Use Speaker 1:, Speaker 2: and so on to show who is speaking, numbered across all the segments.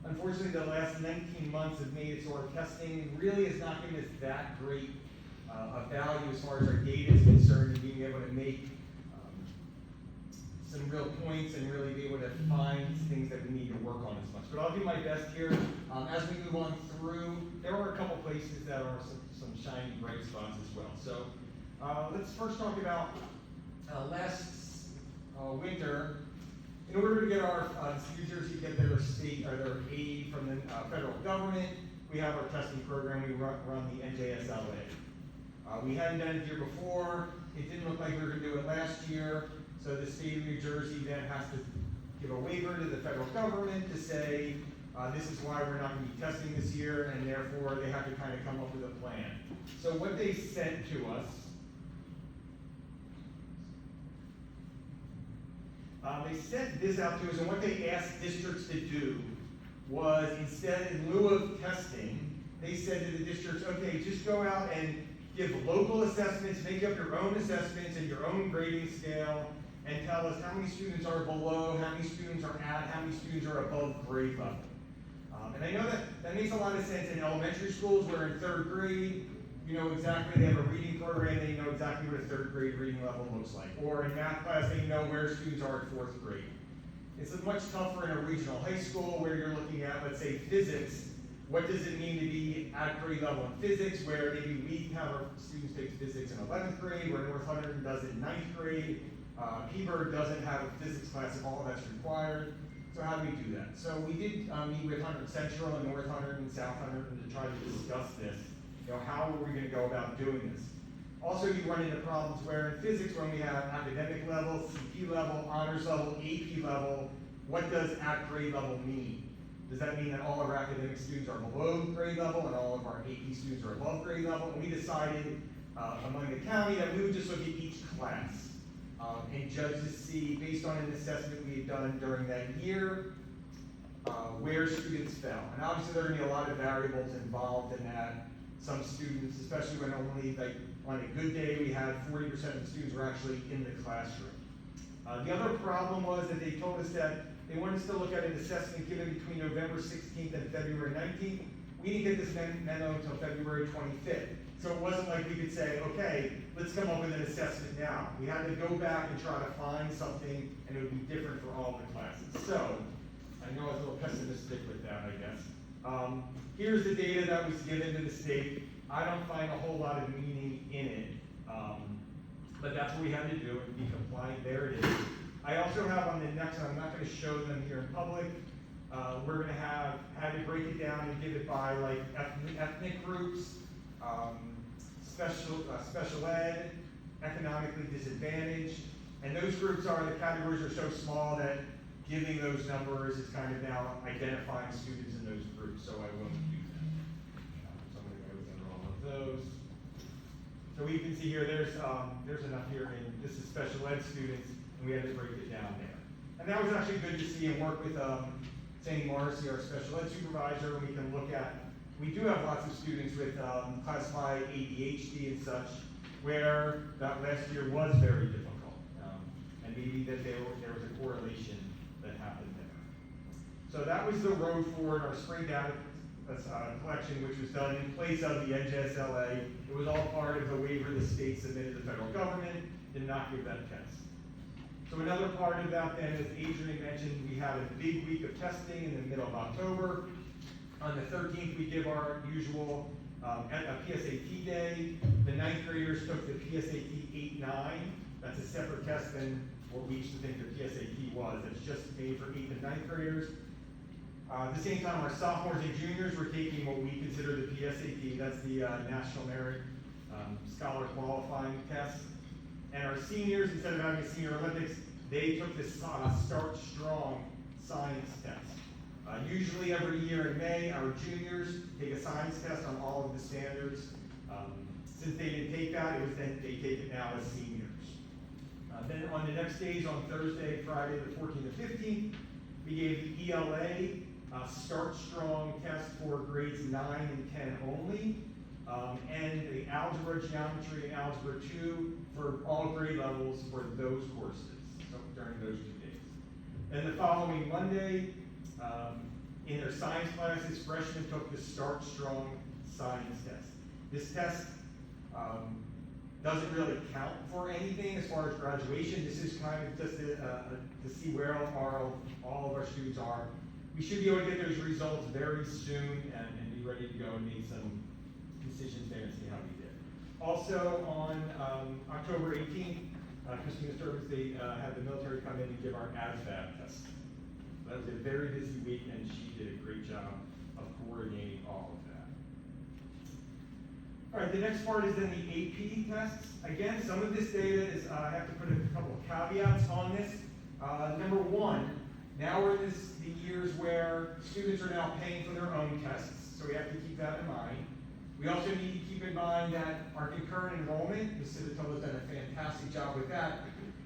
Speaker 1: Unfortunately, the last 19 months have made it so our testing really is not giving us that great a value as far as our data is concerned, and being able to make some real points and really be able to find things that we need to work on as much. But I'll do my best here. As we move on through, there are a couple places that are some shiny bright spots as well. So let's first talk about last winter. In order to get our New Jersey get their state or their aid from the federal government, we have our testing program. We run the NJSLA. We hadn't done it the year before. It didn't look like we were going to do it last year. So the state of New Jersey then has to give a waiver to the federal government to say this is why we're not going to be testing this year, and therefore they have to kind of come up with a plan. So what they sent to us. They sent this out to us, and what they asked districts to do was, instead, in lieu of testing, they said to the districts, okay, just go out and give local assessments, make up your own assessments and your own grading scale, and tell us how many students are below, how many students are at, how many students are above grade level. And I know that makes a lot of sense in elementary schools where in third grade, you know exactly, they have a reading program, they know exactly what a third grade reading level looks like. Or in math class, they know where students are at fourth grade. It's much tougher in a regional high school where you're looking at, let's say, physics. What does it mean to be at grade level in physics, where maybe we have our students take physics in 11th grade, where North Hunterdon does it in 9th grade. Peaburg doesn't have a physics class at all that's required. So how do we do that? So we did meet with Hunterdon Central and North Hunterdon and South Hunterdon to try to discuss this. You know, how are we going to go about doing this? Also, you run into problems where in physics, when we have academic level, CP level, honors level, AP level, what does at grade level mean? Does that mean that all of our academic students are below grade level and all of our AP students are above grade level? And we decided among the county that we would just look at each class and judge to see, based on an assessment we had done during that year, where students fell. And obviously there are going to be a lot of variables involved in that. Some students, especially when only like on a good day we had 40% of the students were actually in the classroom. The other problem was that they told us that they wanted us to look at an assessment given between November 16th and February 19th. We didn't get this memo until February 25th. So it wasn't like we could say, okay, let's come up with an assessment now. We had to go back and try to find something, and it would be different for all the classes. So, I know I was a little pessimistic with that, I guess. Here's the data that was given to the state. I don't find a whole lot of meaning in it, but that's what we had to do and be compliant. There it is. I also have on the next one, I'm not going to show them here in public. We're going to had to break it down and give it by like ethnic groups, special ed, economically disadvantaged, and those groups the categories are so small that giving those numbers is kind of now identifying students in those groups, so I won't do that. So I'm going to go through all of those. So we can see here, there's enough here, and this is special ed students, and we had to break it down there. And that was actually good to see and work with St. Morrissey, our special ed supervisor, and we can look at, we do have lots of students with classified ADHD and such, where that last year was very difficult, and maybe that there was a correlation that happened there. So that was the road forward, our spring data collection, which was done in place of the NJSLA. It was all part of the waiver the state submitted to the federal government, did not give that test. So another part of that then, as Adrian mentioned, we had a big week of testing in the middle of October. On the 13th, we give our usual PSAT day. The 9th graders took the PSAT 8-9. That's a separate test than what we used to think the PSAT was. It's just made for 8th and 9th graders. At the same time, our sophomores and juniors were taking what we consider the PSAT. That's the National Merit Scholar Qualifying Test. And our seniors, instead of having a senior Olympics, they took this Start Strong science test. Usually every year in May, our juniors take a science test on all of the standards. Since they didn't take that, they take it now as seniors. Then on the next days, on Thursday, Friday, the 14th and 15th, we gave the ELA Start Strong test for grades 9 and 10 only, and the Algebra, Geometry, and Algebra 2 for all grade levels for those courses during those 2 days. Then the following Monday, in their science classes, freshmen took the Start Strong science test. This test doesn't really count for anything as far as graduation. This is kind of just to see where all of our students are. We should be able to get those results very soon and be ready to go and make some decisions there and see how we did. Also on October 18th, Christina Sturgis, they had the military come in and give our ASVAB test. So that was a very busy week, and she did a great job of coordinating all of that. All right, the next part is then the AP tests. Again, some of this data is, I have to put a couple of caveats on this. Number one, now we're in the years where students are now paying for their own tests, so we have to keep that in mind. We also need to keep in mind that our concurrent enrollment, Ms. Civitello has done a fantastic job with that.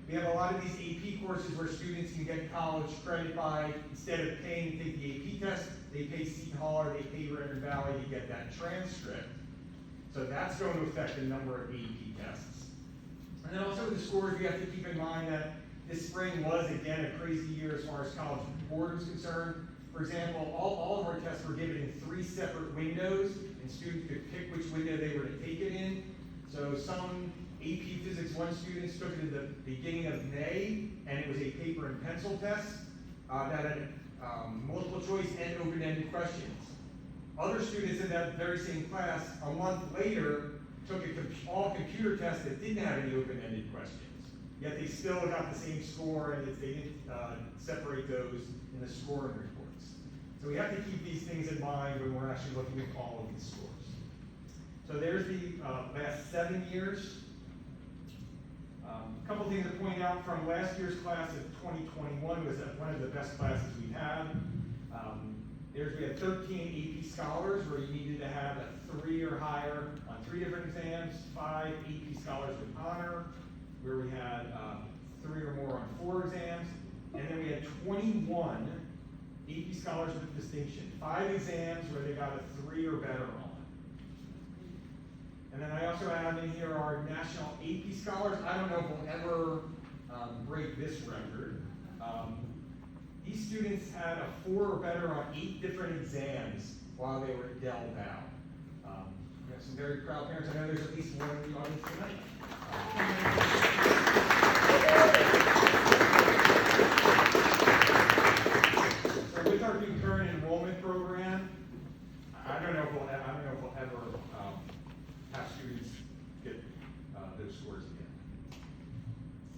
Speaker 1: We have a lot of these AP courses where students can get college credit by, instead of paying to take the AP test, they pay Seton Hall or they pay Redmond Valley to get that transcript. So that's going to affect the number of AP tests. And then also with the scores, we have to keep in mind that this spring was, again, a crazy year as far as College Board is concerned. For example, all of our tests were given in 3 separate windows, and students could pick which window they were to take it in. So some AP Physics 1 students took it at the beginning of May, and it was a paper and pencil test that had multiple choice and open-ended questions. Other students in that very same class, a month later, took an all-computer test that didn't have any open-ended questions. Yet they still got the same score, and they didn't separate those in the scoring reports. So we have to keep these things in mind when we're actually looking at all of these scores. So there's the last 7 years. A couple things to point out from last year's class of 2021 was one of the best classes we had. We had 13 AP Scholars where you needed to have a 3 or higher on 3 different exams, 5 AP Scholars with honor, where we had 3 or more on 4 exams, and then we had 21 AP Scholars with distinction, 5 exams where they got a 3 or better on. And then I also have in here our National AP Scholars. I don't know if we'll ever break this record. These students had a 4 or better on 8 different exams while they were at Del Val. We have some very proud parents. I know there's at least one in the audience tonight. So with our concurrent enrollment program, I don't know if we'll ever have students get those scores again.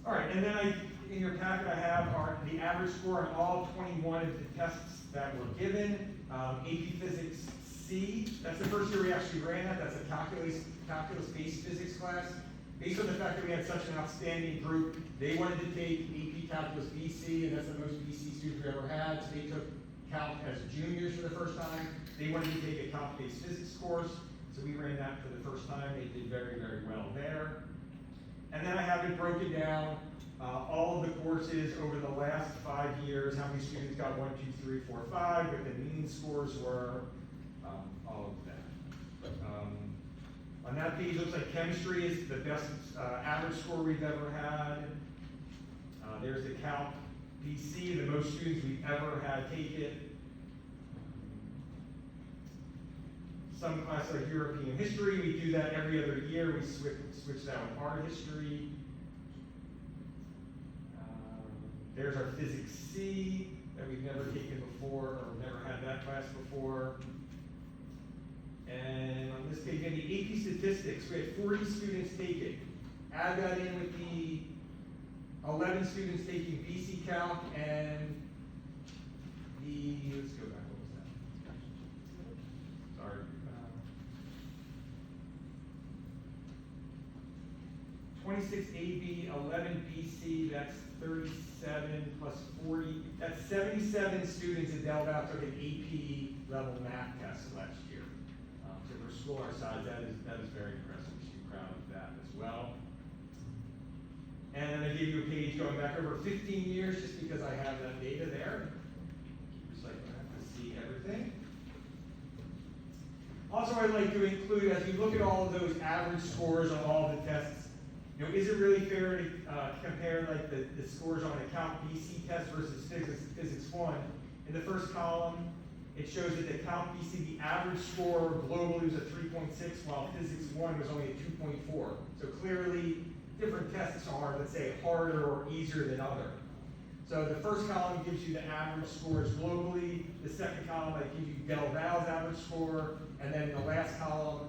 Speaker 1: All right, and then in your packet I have the average score on all 21 of the tests that were given. AP Physics C, that's the first year we actually ran that. That's a calculus-based physics class. Based on the fact that we had such an outstanding group, they wanted to take AP Calculus BC, and that's the most BC students we ever had. So they took Calc as juniors for the first time. They wanted to take a Calc-based physics course, so we ran that for the first time. They did very, very well there. And then I have it broken down, all of the courses over the last 5 years, how many students got 1, 2, 3, 4, 5, what the mean scores were, all of that. On that page, it looks like chemistry is the best average score we've ever had. There's the Calc BC, the most students we've ever had take it. Some classes like European history, we do that every other year. We switch that with art history. There's our Physics C that we've never taken before, or never had that class before. And on this page, again, the AP Statistics, we had 40 students take it. Add that in with the 11 students taking BC Calc and let's go back, what was that? Sorry. 26 AB, 11 BC, that's 37 plus 40, that's 77 students at Del Val took an AP level math test last year. So for a school our size, that is very impressive. We should be proud of that as well. And then I gave you a page going back over 15 years just because I have that data there. Just like I have to see everything. Also, I'd like to include, as you look at all of those average scores on all the tests, is it really fair to compare like the scores on a Calc BC test versus Physics 1? In the first column, it shows that the Calc BC, the average score globally was a 3.6, while Physics 1 was only a 2.4. So clearly, different tests are, let's say, harder or easier than other. So the first column gives you the average scores globally, the second column gives you Delaware average score, and then the last column,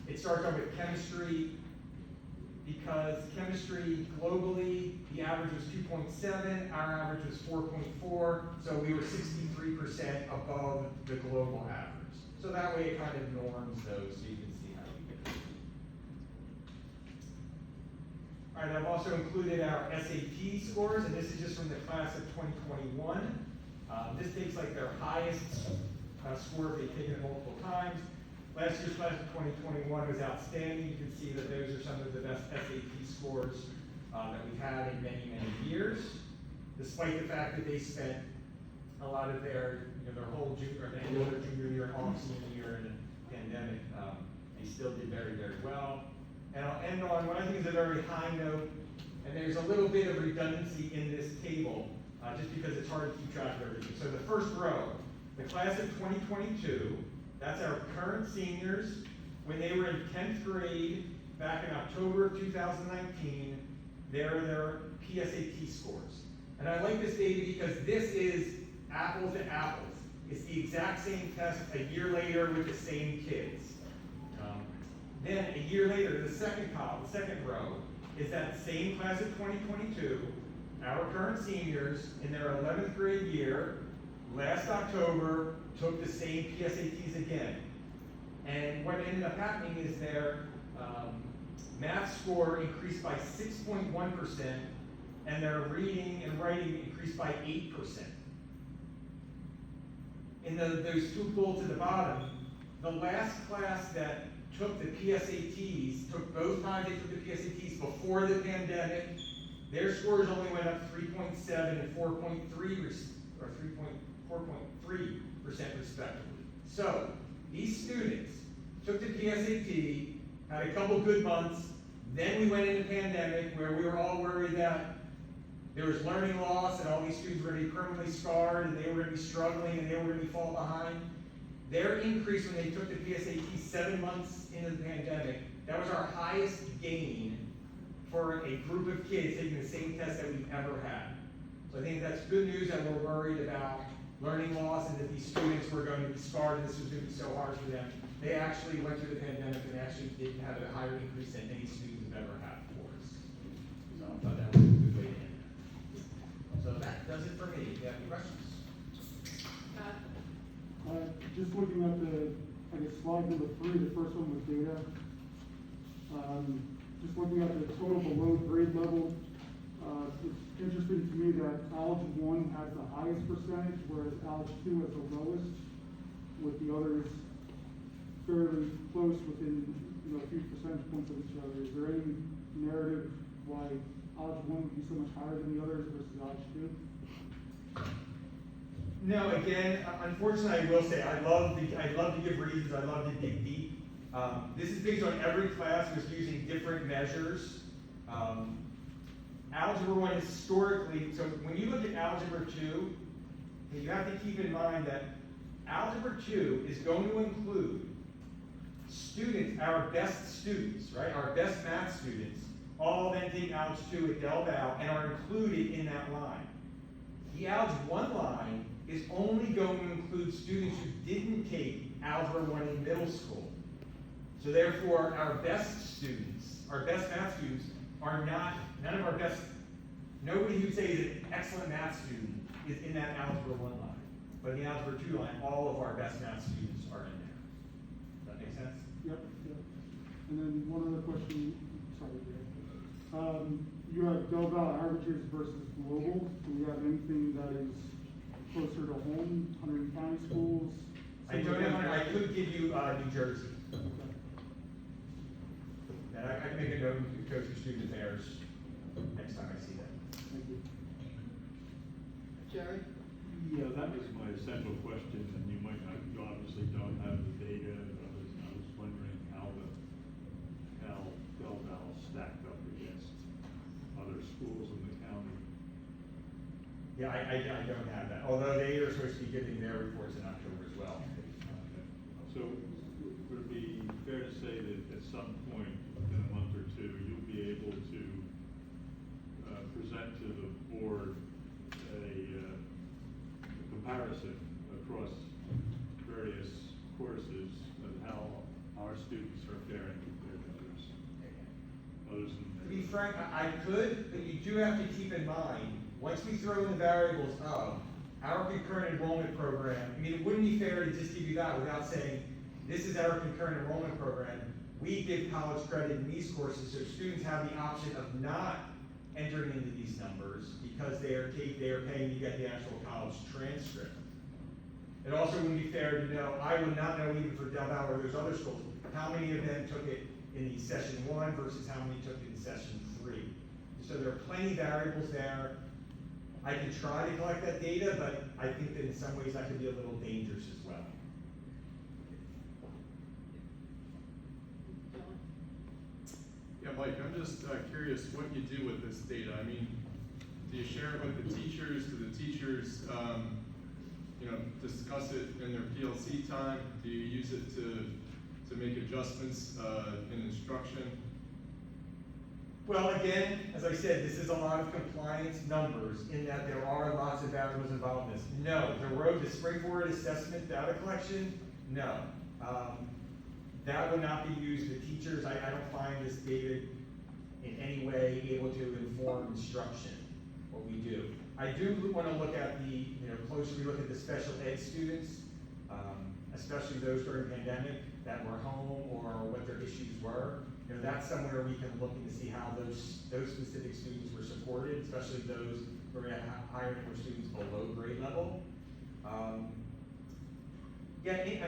Speaker 1: it starts off with chemistry, because chemistry globally, the average was 2.7, our average was 4.4, so we were 63% above the global average. So that way it kind of norms those so you can see how we get it. All right, I've also included our SAT scores, and this is just from the class of 2021. This takes like their highest score if they've taken it multiple times. Last year's class of 2021 was outstanding. You can see that those are some of the best SAT scores that we've had in many, many years, despite the fact that they spent a lot of their, their whole junior, or the end of their junior year, all senior year in the pandemic. They still did very, very well. And I'll end on what I think is a very high note, and there's a little bit of redundancy in this table, just because it's hard to keep track of everything. So the first row, the class of 2022, that's our current seniors. When they were in 10th grade, back in October of 2019, there are their PSAT scores. And I like this data because this is apples to apples. It's the exact same test a year later with the same kids. Then a year later, the second column, the second row, is that same class of 2022, our current seniors in their 11th grade year, last October, took the same PSATs again. And what ended up happening is their math score increased by 6.1%, and their reading and writing increased by 8%. In those two bullets at the bottom, the last class that took the PSATs, took both times they took the PSATs before the pandemic, their scores only went up 3.7 and 4.3, or 4.3% respectively. So, these students took the PSAT, had a couple good months, then we went into pandemic where we were all worried that there was learning loss and all these students were going to be permanently scarred and they were going to be struggling and they were going to be falling behind. Their increase when they took the PSAT 7 months into the pandemic, that was our highest gain for a group of kids taking the same test that we've ever had. So I think that's good news that we're worried about learning loss and that these students were going to be scarred and this was going to be so hard for them. They actually went through the pandemic and actually did have a higher increase than any students have ever had for us. So I thought that was a good way to end that. So that does it for me. If you have any questions?
Speaker 2: Just looking at the, slide number 3, the first one with data. Just looking at the total below grade level, it's interesting to me that Algebra 1 has the highest percentage, whereas Algebra 2 has the lowest, with the others fairly close within a few percentage points of each other. Is there any narrative why Algebra 1 would be so much higher than the others versus Algebra 2?
Speaker 1: No, again, unfortunately, I will say I love to give reasons. I love to dig deep. This is based on every class was using different measures. Algebra 1 historically, so when you look at Algebra 2, you have to keep in mind that Algebra 2 is going to include students, our best students, right? Our best math students, all then take Algebra 2 at Delaware and are included in that line. The Algebra 1 line is only going to include students who didn't take Algebra 1 in middle school. So therefore, our best students, our best math students, are not, none of our best, nobody who say is an excellent math student is in that Algebra 1 line. But in the Algebra 2 line, all of our best math students are in there. Does that make sense?
Speaker 2: Yep. And then one other question, sorry, Gary. You have Delaware averages versus global. Do we have anything that is closer to home, Hunter County schools?
Speaker 1: I don't have, I could give you New Jersey.
Speaker 2: Okay.
Speaker 1: And I can make a note to go through student affairs next time I see that.
Speaker 2: Thank you.
Speaker 3: Jerry?
Speaker 4: Yeah, that was my essential question, and you obviously don't have the data. I was wondering how Delaware stacked up against other schools in the county.
Speaker 1: Yeah, I don't have that, although they are supposed to be giving their reports in October as well.
Speaker 4: So would it be fair to say that at some point in a month or two, you'll be able to present to the board a comparison across various courses of how our students are faring compared to others
Speaker 1: To be frank, I could, but you do have to keep in mind, once we throw in the variables of our concurrent enrollment program, I mean, it wouldn't be fair to just give you that without saying, this is our concurrent enrollment program. We give college credit in these courses, so students have the option of not entering into these numbers because they are paying to get the actual college transcript. It also wouldn't be fair to know, I would not know even for Delaware or those other schools, how many of them took it in the session 1 versus how many took it in session 3. So there are plenty of variables there. I can try to collect that data, but I think that in some ways that could be a little dangerous as well.
Speaker 3: Yeah, Mike, I'm just curious what you do with this data. I mean, do you share it with the teachers? Do the teachers, discuss it in their PLC time? Do you use it to make adjustments in instruction?
Speaker 1: Well, again, as I said, this is a lot of compliance numbers in that there are lots of variables involved in this. No, the springboard assessment data collection, no. That would not be used with teachers. I don't find this data in any way able to inform instruction, what we do. I do want to look at closely look at the special ed students, especially those during the pandemic that were home or what their issues were. That's somewhere we can look and see how those specific students were supported, especially those who are hiring for students below grade level. I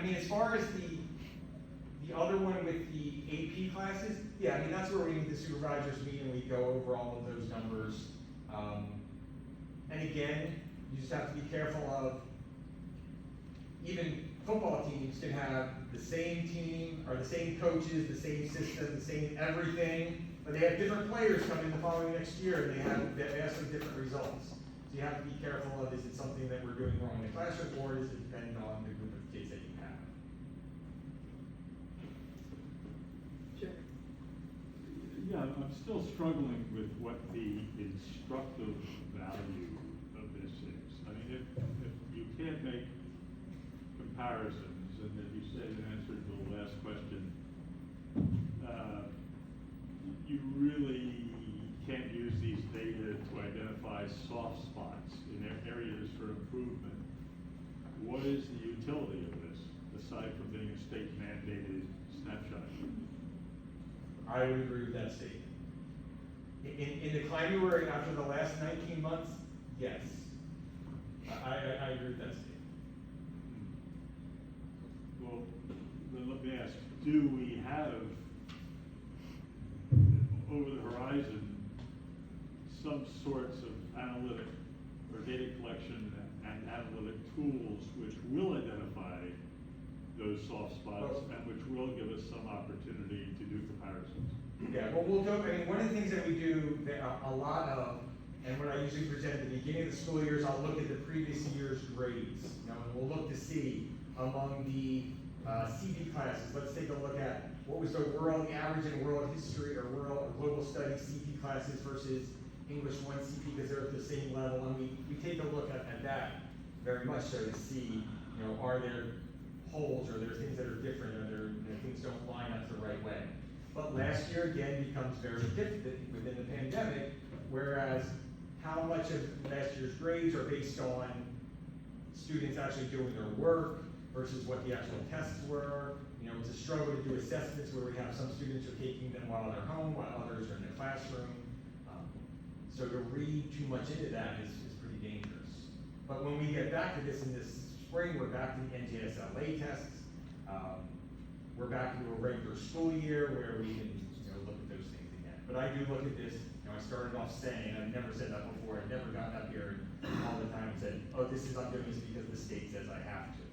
Speaker 1: mean, as far as the other one with the AP classes, yeah, I mean, that's where we meet the supervisors meet and we go over all of those numbers. And again, you just have to be careful of, even football teams can have the same team, or the same coaches, the same system, the same everything, but they have different players coming the following next year, and they have some different results. So you have to be careful of, is it something that we're doing wrong in the classroom, or does it depend on the group of kids that you have?
Speaker 5: Sure.
Speaker 4: Yeah, I'm still struggling with what the instructive value of this is. I mean, if you can't make comparisons, and as you said in answer to the last question, you really can't use these data to identify soft spots in areas for improvement. What is the utility of this, aside from being a state mandated snapshot?
Speaker 1: I would agree with that statement. In the climate we're in after the last 19 months, yes. I agree with that statement.
Speaker 4: Well, then let me ask, do we have over the horizon some sorts of analytic or data collection and analytic tools which will identify those soft spots and which will give us some opportunity to do comparisons?
Speaker 1: Yeah, well, I mean, one of the things that we do a lot of, and what I usually present at the beginning of the school year is I'll look at the previous year's grades, and we'll look to see among the CP classes, let's take a look at what was the average in world history or global studies CP classes versus English 1 CP, because they're at the same level, and we take a look at that very much so to see, are there holes, or there are things that are different, or there things don't line up the right way. But last year again becomes very different within the pandemic, whereas how much of last year's grades are based on students actually doing their work versus what the actual tests were. It's a struggle to do assessments where we have some students are taking them while they're home, while others are in the classroom. So to read too much into that is pretty dangerous. But when we get back to this in this spring, we're back to the NJSLA tests. We're back into a regular school year where we can look at those things again. But I do look at this, I started off saying, I've never said that before, I've never gotten up here all the time and said, oh, I'm doing this because the state says I have to.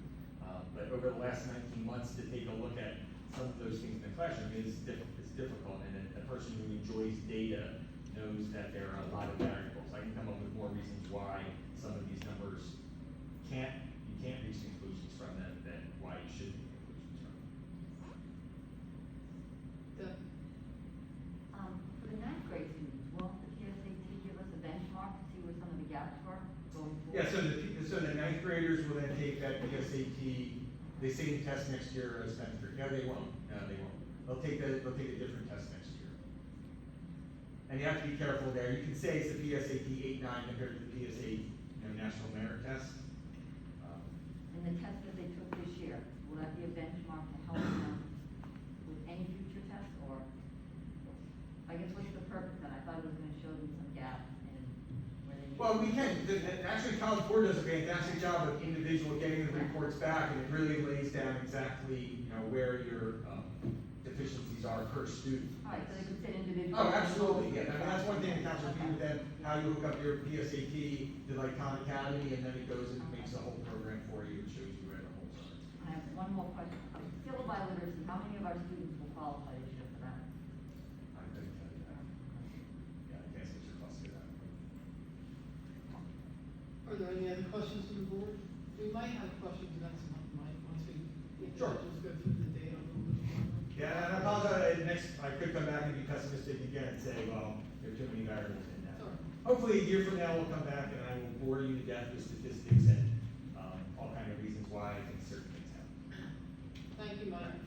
Speaker 1: But over the last 19 months to take a look at some of those things in the classroom is difficult, and a person who enjoys data knows that there are a lot of variables. I can come up with more reasons why some of these numbers you can't reach conclusions from them than why you should make conclusions from them.
Speaker 5: Deb?
Speaker 6: For the ninth grade students, won't the PSAT give us a benchmark to see where some of the gaps were going forward?
Speaker 1: Yeah, so the ninth graders will then take that PSAT, they same test next year as tenth grade. No, they won't. They'll take a different test next year. And you have to be careful there. You can say it's the PSAT 8-9 compared to the PSA, National Merit Test.
Speaker 6: And the test that they took this year, will that be a benchmark to help them with any future tests, or? I guess what's the purpose then? I thought it was gonna show them some gaps in where they.
Speaker 1: Well, we can, actually, College Board does a fantastic job of individual getting the reports back, and it really lays down exactly, where your deficiencies are per student.
Speaker 6: All right, so they could sit individually.
Speaker 1: Oh, absolutely, yeah, I mean, that's one thing that counts with you, then, how you hook up your PSAT to like Khan Academy, and then it goes and makes a whole program for you, and shows you where the holes are.
Speaker 6: I have one more question. Skill by literacy, how many of our students will qualify this year for that?
Speaker 1: I couldn't tell you that. Yeah, I can't answer your question to that.
Speaker 5: Are there any other questions from the board? We might have questions next month, Mike, once we
Speaker 1: Sure.
Speaker 5: just go through the data a little bit more.
Speaker 1: Yeah, and I apologize, I could come back and be pessimistic again and say, well, there are too many variables in that.
Speaker 5: Sure.
Speaker 1: Hopefully, a year from now, we'll come back and I will bore you to death with statistics and, all kind of reasons why I think certain things happen.
Speaker 5: Thank you, Mike.